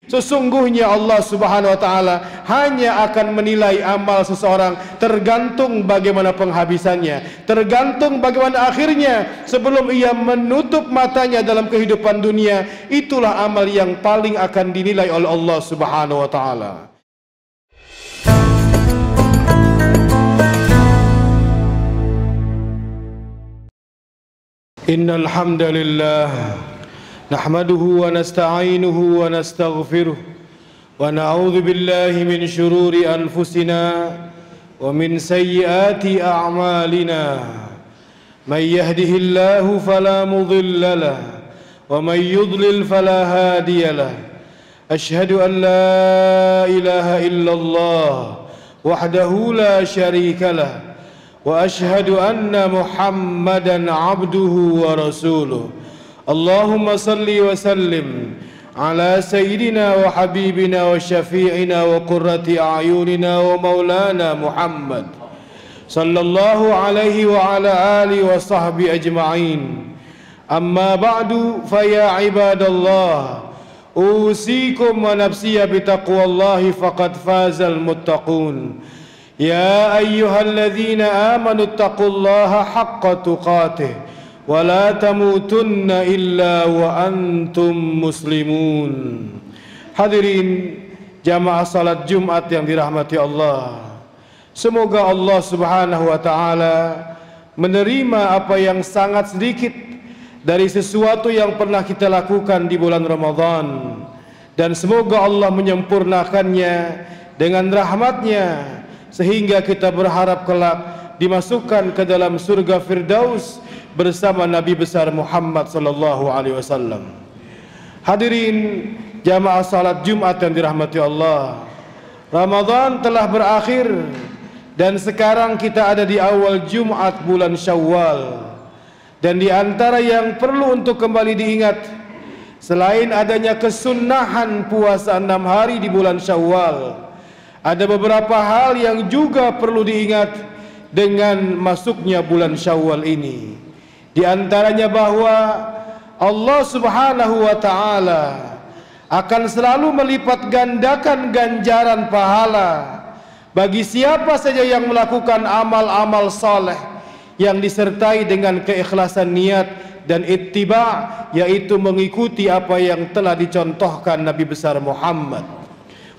Sesungguhnya Allah Subhanahu wa taala hanya akan menilai amal seseorang tergantung bagaimana penghabisannya, tergantung bagaimana akhirnya sebelum ia menutup matanya dalam kehidupan dunia. Itulah amal yang paling akan dinilai oleh Allah Subhanahu wa taala. Innal hamdalillah nahmaduhu wa nasta'inuhu wa nastaghfiruh wa na'udzu billahi min shururi anfusina wa min sayyiati a'malina may yahdihillahu fala mudilla lahu wa may yudlil fala hadiya lahu ashhadu an la ilaha illallah wahdahu la syarika lahu wa ashhadu anna Muhammadan abduhu wa rasuluh. Allahumma salli wa sallim ala sayyidina wa habibina wa syafi'ina wa qurrati a'yunina wa maulana Muhammad sallallahu alaihi wa ala alihi wa sahbihi ajma'in. Amma ba'du, fa ya ibadallah, usikum wa nafsiya bitaqwallahi faqad fazal muttaqun. Ya ayyuhalladzina amanu taqullaha haqqa tuqatih wa la tamutunna illa wa antum muslimun. Hadirin jamaah salat Jumat yang dirahmati Allah, semoga Allah Subhanahu wa taala menerima apa yang sangat sedikit dari sesuatu yang pernah kita lakukan di bulan Ramadan, dan semoga Allah menyempurnakannya dengan rahmatnya sehingga kita berharap kelak dimasukkan ke dalam surga Firdaus bersama Nabi besar Muhammad sallallahu alaihi wasallam. Hadirin jamaah salat Jumat yang dirahmati Allah, Ramadan telah berakhir dan sekarang kita ada di awal Jumat bulan Syawal. Dan di antara yang perlu untuk kembali diingat, selain adanya kesunnahan puasa 6 hari di bulan Syawal, ada beberapa hal yang juga perlu diingat dengan masuknya bulan Syawal ini. Di antaranya bahwa Allah Subhanahu wa taala akan selalu melipat gandakan ganjaran pahala bagi siapa saja yang melakukan amal-amal saleh yang disertai dengan keikhlasan niat dan ittiba', yaitu mengikuti apa yang telah dicontohkan Nabi besar Muhammad.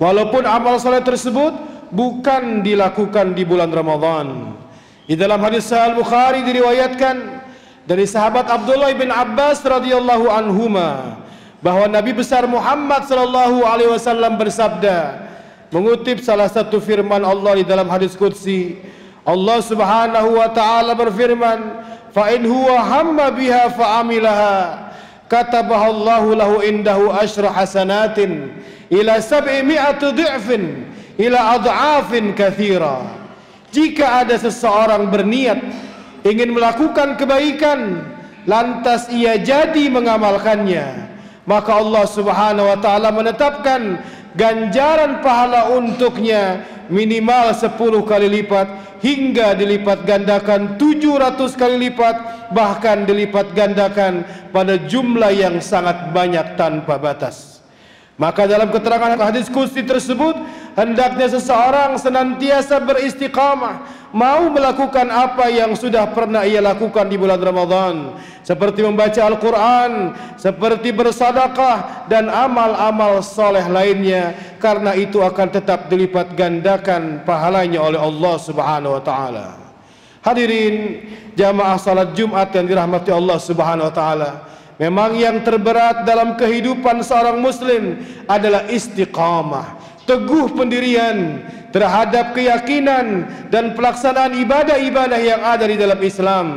Walaupun amal saleh tersebut bukan dilakukan di bulan Ramadan. Di dalam hadis Sahih Bukhari diriwayatkan dari sahabat Abdullah bin Abbas radhiyallahu anhuma bahwa Nabi besar Muhammad sallallahu alaihi wasallam bersabda, mengutip salah satu firman Allah di dalam hadis qudsi, Allah Subhanahu wa taala berfirman, fa in huwa hamma biha fa amilaha katabaha Allahu lahu indahu asyra hasanatin ila 700 dhi'fin ila adha'afin katsira. Jika ada seseorang berniat ingin melakukan kebaikan lantas ia jadi mengamalkannya, maka Allah Subhanahu wa taala menetapkan ganjaran pahala untuknya minimal 10 kali lipat hingga dilipat gandakan 700 kali lipat, bahkan dilipat gandakan pada jumlah yang sangat banyak tanpa batas. Maka dalam keterangan hadis qudsi tersebut, hendaknya seseorang senantiasa beristiqamah, mau melakukan apa yang sudah pernah ia lakukan di bulan Ramadan, seperti membaca Al-Quran, seperti bersedekah dan amal-amal soleh lainnya, karena itu akan tetap dilipat gandakan pahalanya oleh Allah Subhanahu wa taala. Hadirin jamaah salat Jumat yang dirahmati Allah Subhanahu wa taala, memang yang terberat dalam kehidupan seorang muslim adalah istiqamah, teguh pendirian terhadap keyakinan dan pelaksanaan ibadah-ibadah yang ada di dalam Islam.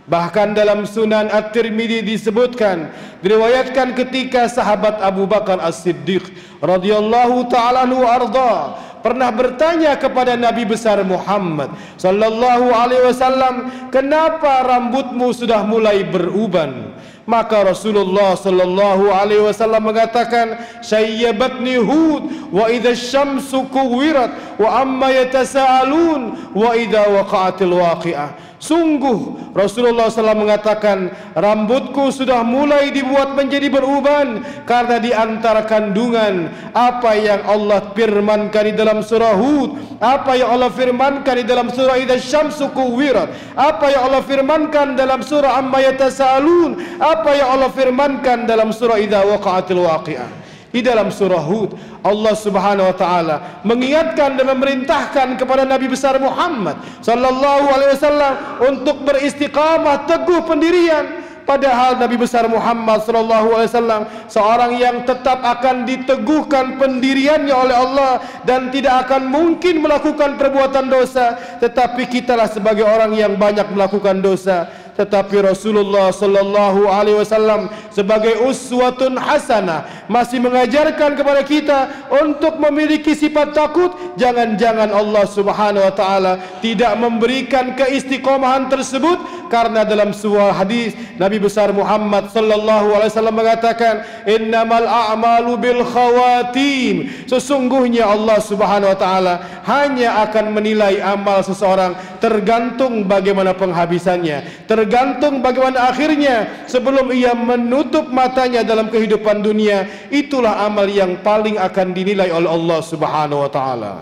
Bahkan dalam Sunan At-Tirmidzi disebutkan, diriwayatkan ketika sahabat Abu Bakar As-Siddiq radhiyallahu ta'ala anhu arda pernah bertanya kepada Nabi besar Muhammad sallallahu alaihi wasallam, kenapa rambutmu sudah mulai beruban? Maka Rasulullah sallallahu alaihi wasallam mengatakan, syayyabatni Hud wa idza syamsu kuwirat wa amma yatasaalun wa idza waqa'atil waqi'ah. Sungguh Rasulullah SAW mengatakan, rambutku sudah mulai dibuat menjadi beruban karena di antara kandungan apa yang Allah firmankan di dalam surah Hud, apa yang Allah firmankan di dalam surah Idza Syamsu Kuwirat, apa yang Allah firmankan dalam surah Amma Yatasaalun, apa yang Allah firmankan dalam surah Idza Waqa'atil Waqi'ah. Di dalam surah Hud, Allah Subhanahu wa taala mengingatkan dan memerintahkan kepada Nabi besar Muhammad sallallahu alaihi wasallam untuk beristiqamah teguh pendirian. Padahal Nabi besar Muhammad sallallahu alaihi wasallam seorang yang tetap akan diteguhkan pendiriannya oleh Allah dan tidak akan mungkin melakukan perbuatan dosa, tetapi kitalah sebagai orang yang banyak melakukan dosa. Tetapi Rasulullah sallallahu alaihi wasallam sebagai uswatun hasanah masih mengajarkan kepada kita untuk memiliki sifat takut. Jangan-jangan Allah Subhanahu wa taala tidak memberikan keistiqomahan tersebut, karena dalam sebuah hadis Nabi besar Muhammad sallallahu alaihi wasallam mengatakan, innamal a'malu bil khawatim. Sesungguhnya Allah Subhanahu wa taala hanya akan menilai amal seseorang tergantung bagaimana penghabisannya, tergantung bagaimana akhirnya sebelum ia menutup matanya dalam kehidupan dunia. Itulah amal yang paling akan dinilai oleh Allah Subhanahu wa taala.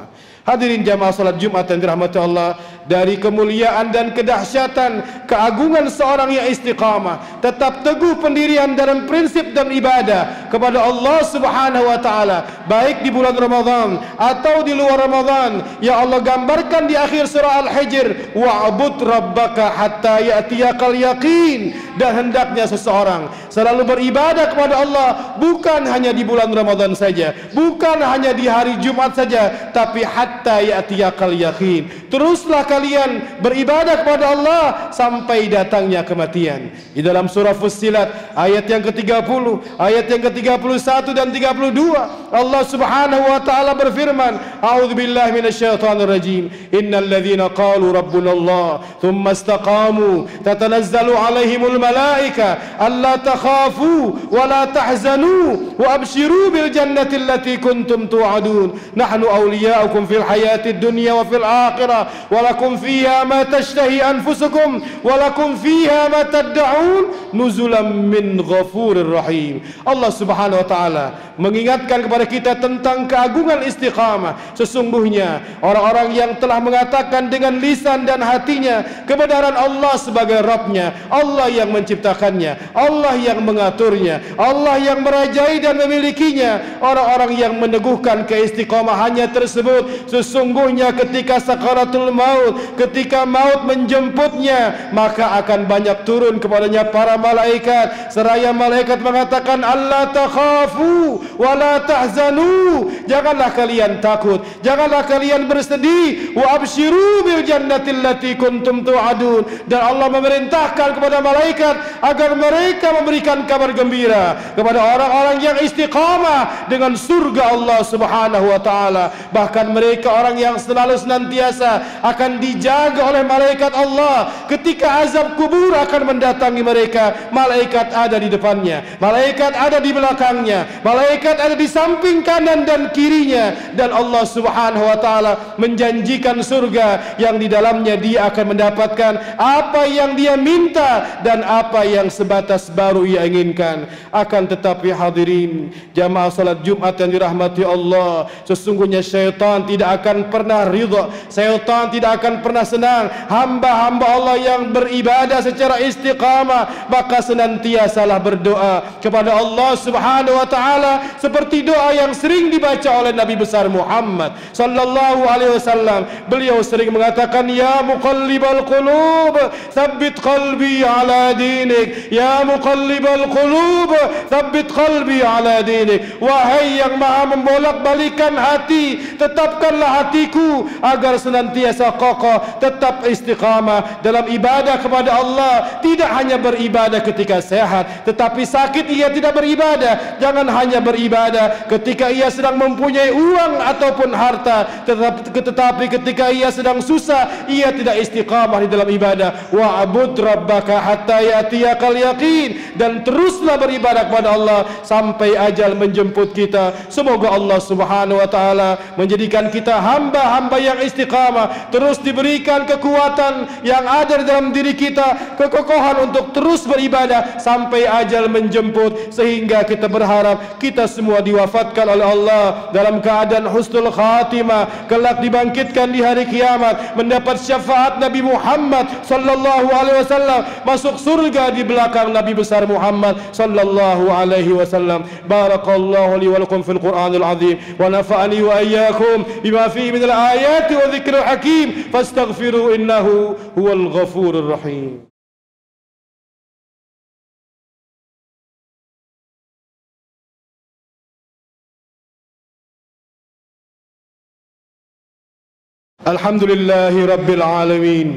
Hadirin jamaah salat Jumat yang dirahmati Allah, dari kemuliaan dan kedahsyatan keagungan seorang yang istiqamah, tetap teguh pendirian dalam prinsip dan ibadah kepada Allah Subhanahu wa taala, baik di bulan Ramadan atau di luar Ramadan. Ya Allah gambarkan di akhir surah Al-Hijr, wa'bud rabbaka hatta ya'tiyakal yaqin. Dan hendaknya seseorang selalu beribadah kepada Allah bukan hanya di bulan Ramadan saja, bukan hanya di hari Jumat saja, tapi hatta ya'tiyakal yaqin. Teruslah kalian beribadah kepada Allah sampai datangnya kematian. Di dalam surah Fussilat ayat yang ke-30, ayat yang ke-31 dan 32, Allah Subhanahu wa taala berfirman, a'udzubillahi minasyaitonir rajim, innal ladzina qalu rabbuna Allah thumma istaqamu tatanazzalu alaihimul malaika alla takhafu wa la tahzanu wa abshiru bil jannati allati kuntum tu'adun nahnu awliya'ukum fil hayatid dunya wa fil akhirah wa lakum fiha ma tashtahi anfusukum wa lakum fiha ma tad'un nuzulan min ghafurir rahim. Allah Subhanahu wa taala mengingatkan kepada kita tentang keagungan istiqamah. Sesungguhnya orang-orang yang telah mengatakan dengan lisan dan hatinya kebenaran Allah sebagai Rabbnya, Allah yang menciptakannya, Allah yang mengaturnya, Allah yang merajai dan memilikinya, orang-orang yang meneguhkan keistiqomahannya tersebut, sesungguhnya ketika sakaratul maut, ketika maut menjemputnya, maka akan banyak turun kepadanya para malaikat, seraya malaikat mengatakan, Allah takhafu wa la tahzanu, janganlah kalian takut, janganlah kalian bersedih, wa abshiru bil jannati allati kuntum tu'adun. Dan Allah memerintahkan kepada malaikat agar mereka memberikan kabar gembira kepada orang-orang yang istiqamah dengan surga Allah Subhanahu wa taala. Bahkan mereka orang yang selalu senantiasa akan dijaga oleh malaikat Allah. Ketika azab kubur akan mendatangi mereka, malaikat ada di depannya, malaikat ada di belakangnya, malaikat ada di samping kanan dan kirinya, dan Allah Subhanahu wa taala menjanjikan surga yang di dalamnya dia akan mendapatkan apa yang dia minta dan apa yang sebatas baru ia inginkan. Akan tetapi hadirin jamaah salat Jumat yang dirahmati Allah, sesungguhnya syaitan tidak akan pernah ridha, syaitan tidak akan pernah senang hamba-hamba Allah yang beribadah secara istiqamah, maka senantiasalah berdoa kepada Allah Subhanahu wa taala seperti doa yang sering dibaca oleh Nabi besar Muhammad sallallahu alaihi wasallam. Beliau sering mengatakan, ya muqallibal qulub tsabbit qalbi ala dinik, ya muqallibal qulub tsabbit qalbi ala dinik. Wahai yang maha membolak-balikan hati, tetapkanlah hatiku agar senantiasa kokoh, tetap istiqamah dalam ibadah kepada Allah. Tidak hanya beribadah ketika sehat, tetapi sakit ia tidak beribadah. Jangan hanya beribadah ketika ia sedang mempunyai uang ataupun harta, tetapi ketika ia sedang susah, ia tidak istiqamah di dalam ibadah. Wa'bud rabbaka hatta ya'tiyakal yaqin. Dan teruslah beribadah kepada Allah sampai ajal menjemput kita. Semoga Allah Subhanahu wa taala menjadikan kita kita hamba-hamba yang istiqamah, terus diberikan kekuatan yang ada dalam diri kita, kekokohan untuk terus beribadah sampai ajal menjemput, sehingga kita berharap kita semua diwafatkan oleh Allah dalam keadaan husnul khatimah, kelak dibangkitkan di hari kiamat, mendapat syafaat Nabi Muhammad sallallahu alaihi wasallam, masuk surga di belakang Nabi besar Muhammad sallallahu alaihi wasallam. Barakallahu li wa lakum fil Qur'anil azim wa nafa'ani wa iyyakum bima fihi min al-ayati wa dhikril hakim fastaghfiru innahu huwal ghafurur rahim. Alhamdulillahi rabbil alamin.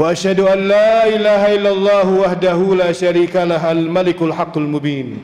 وأشهد أن لا إله إلا الله وحده لا شريك له الملك الحق المبين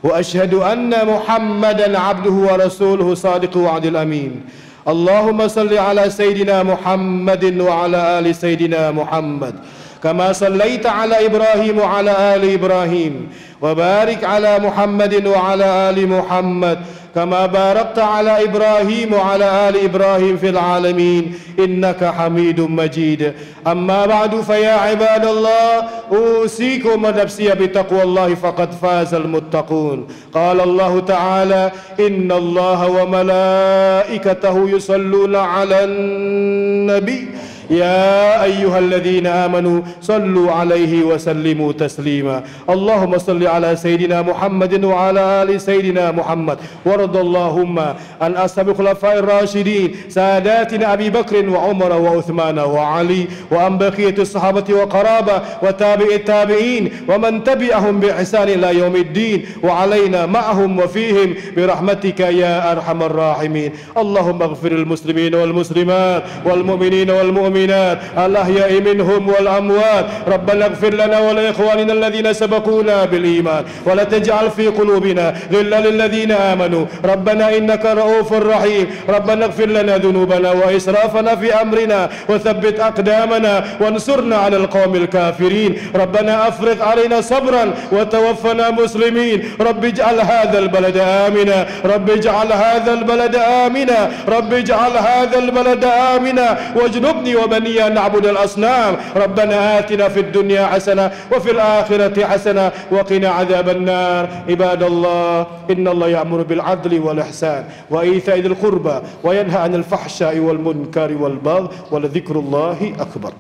وأشهد أن محمدا عبده ورسوله صادق وعد الأمين اللهم صل على سيدنا محمد وعلى آل سيدنا محمد كما صليت على إبراهيم وعلى آل إبراهيم وبارك على محمد وعلى آل محمد كما باركت على إبراهيم وعلى آل إبراهيم في العالمين إنك حميد مجيد. أما بعد فيا عباد الله أوصيكم ونفسي بتقوى الله فقد فاز المتقون. قال الله تعالى إن الله وملائكته يصلون على النبي يا أيها الذين آمنوا صلوا عليه وسلموا تسليما. اللهم صل على سيدنا محمد وعلى آل سيدنا محمد وارض اللهم عن أصحاب الخلفاء الراشدين ساداتنا أبي بكر وعمر وعثمان وعلي وعن بقية الصحابة وقرابة وتابع التابعين ومن تبعهم بإحسان إلى يوم الدين وعلينا معهم وفيهم برحمتك يا أرحم الراحمين. اللهم اغفر المسلمين والمسلمات والمؤمنين والمؤمنات الأحياء منهم والأموات. ربنا اغفر لنا ولإخواننا الذين سبقونا بالإيمان ولا تجعل في قلوبنا غلا للذين آمنوا ربنا إنك رؤوف رحيم. ربنا اغفر لنا ذنوبنا وإسرافنا في أمرنا وثبت أقدامنا وانصرنا على القوم الكافرين. ربنا أفرغ علينا صبرا وتوفنا مسلمين. رب اجعل هذا البلد آمنا. رب اجعل هذا البلد آمنا. رب اجعل هذا البلد آمنا واجنبني وبني أن نعبد الأصنام. ربنا آتنا في الدنيا حسنة وفي الآخرة حسنة وقنا عذاب النار. عباد الله إن الله يأمر بالعدل والإحسان وإيتاء ذي القربى وينهى عن الفحشاء والمنكر والبغي ولذكر الله أكبر.